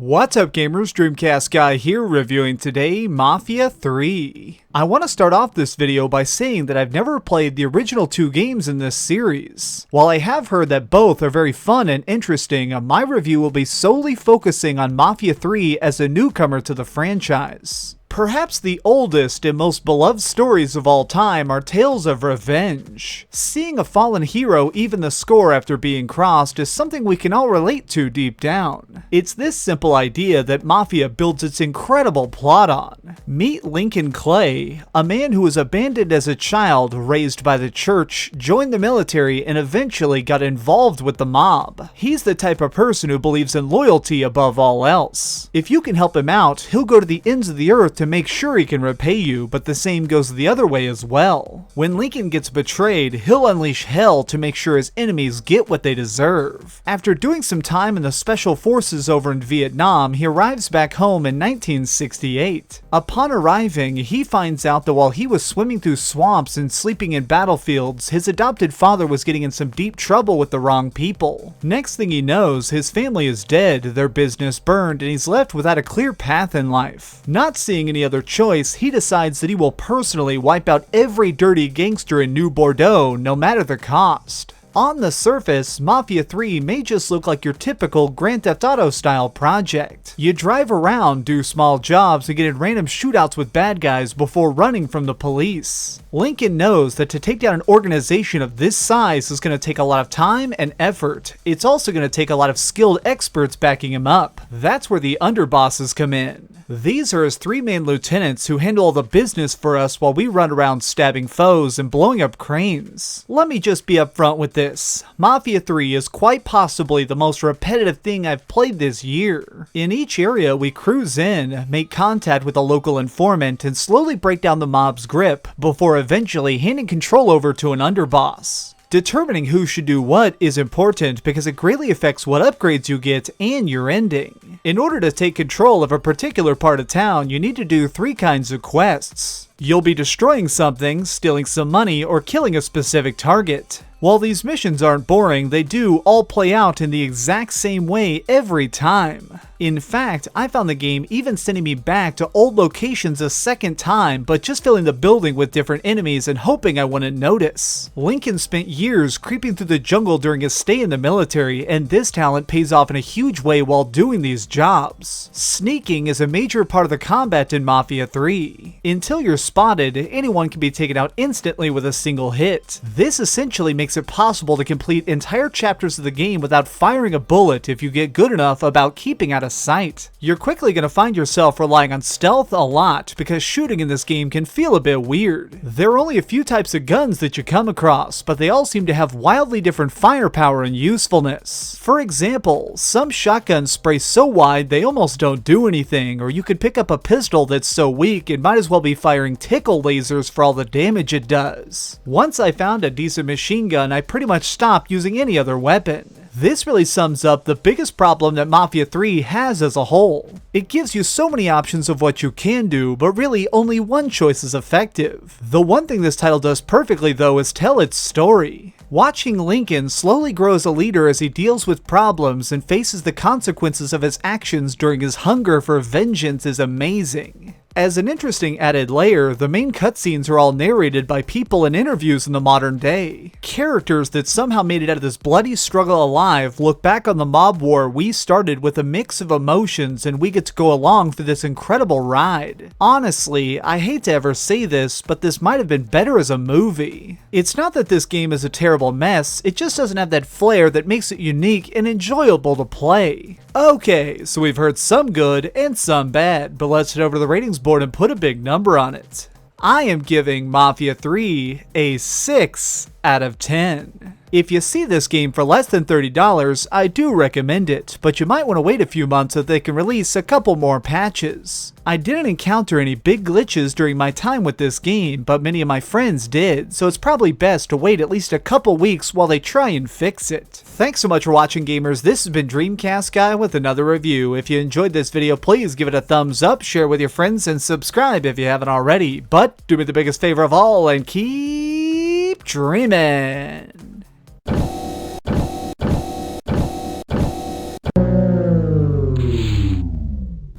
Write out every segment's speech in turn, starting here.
What's up gamers, DreamcastGuy here reviewing today Mafia 3. I want to start off this video by saying that I've never played the original two games in this series. While I have heard that both are very fun and interesting, my review will be solely focusing on Mafia 3 as a newcomer to the franchise. Perhaps the oldest and most beloved stories of all time are tales of revenge. Seeing a fallen hero even the score after being crossed is something we can all relate to deep down. It's this simple idea that Mafia builds its incredible plot on. Meet Lincoln Clay, a man who was abandoned as a child, raised by the church, joined the military, and eventually got involved with the mob. He's the type of person who believes in loyalty above all else. If you can help him out, he'll go to the ends of the earth to make sure he can repay you, but the same goes the other way as well. When Lincoln gets betrayed, he'll unleash hell to make sure his enemies get what they deserve. After doing some time in the special forces over in Vietnam, he arrives back home in 1968. Upon arriving, he finds out that while he was swimming through swamps and sleeping in battlefields, his adopted father was getting in some deep trouble with the wrong people. Next thing he knows, his family is dead, their business burned, and he's left without a clear path in life. Not seeing any other choice, he decides that he will personally wipe out every dirty gangster in New Bordeaux, no matter the cost. On the surface, Mafia 3 may just look like your typical Grand Theft Auto style project. You drive around, do small jobs, and get in random shootouts with bad guys before running from the police. Lincoln knows that to take down an organization of this size is going to take a lot of time and effort. It's also going to take a lot of skilled experts backing him up. That's where the underbosses come in. These are his three main lieutenants who handle all the business for us while we run around stabbing foes and blowing up cranes. Let me just be upfront with this. Mafia 3 is quite possibly the most repetitive thing I've played this year. In each area we cruise in, make contact with a local informant, and slowly break down the mob's grip before eventually handing control over to an underboss. Determining who should do what is important because it greatly affects what upgrades you get and your ending. In order to take control of a particular part of town, you need to do three kinds of quests. You'll be destroying something, stealing some money, or killing a specific target. While these missions aren't boring, they do all play out in the exact same way every time. In fact, I found the game even sending me back to old locations a second time, but just filling the building with different enemies and hoping I wouldn't notice. Lincoln spent years creeping through the jungle during his stay in the military, and this talent pays off in a huge way while doing these jobs. Sneaking is a major part of the combat in Mafia 3. Until you're spotted, anyone can be taken out instantly with a single hit. This essentially makes it possible to complete entire chapters of the game without firing a bullet if you get good enough about keeping out of sight. You're quickly going to find yourself relying on stealth a lot because shooting in this game can feel a bit weird. There are only a few types of guns that you come across, but they all seem to have wildly different firepower and usefulness. For example, some shotguns spray so wide they almost don't do anything, or you could pick up a pistol that's so weak it might as well be firing tickle lasers for all the damage it does. Once I found a decent machine gun, I pretty much stopped using any other weapon. This really sums up the biggest problem that Mafia 3 has as a whole. It gives you so many options of what you can do, but really only one choice is effective. The one thing this title does perfectly though is tell its story. Watching Lincoln slowly grow as a leader as he deals with problems and faces the consequences of his actions during his hunger for vengeance is amazing. As an interesting added layer, the main cutscenes are all narrated by people in interviews in the modern day. Characters that somehow made it out of this bloody struggle alive look back on the mob war we started with a mix of emotions, and we get to go along for this incredible ride. Honestly, I hate to ever say this, but this might have been better as a movie. It's not that this game is a terrible mess, it just doesn't have that flair that makes it unique and enjoyable to play. Okay, so we've heard some good and some bad, but let's head over to the ratings board and put a big number on it. I am giving Mafia 3 a 6 out of 10. If you see this game for less than $30, I do recommend it, but you might want to wait a few months so they can release a couple more patches. I didn't encounter any big glitches during my time with this game, but many of my friends did, so it's probably best to wait at least a couple weeks while they try and fix it. Thanks so much for watching, gamers. This has been DreamcastGuy with another review. If you enjoyed this video, please give it a thumbs up, share with your friends, and subscribe if you haven't already. But do me the biggest favor of all and keep dreaming.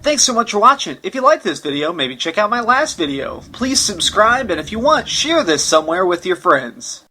Thanks so much for watching. If you liked this video, maybe check out my last video. Please subscribe, and if you want, share this somewhere with your friends.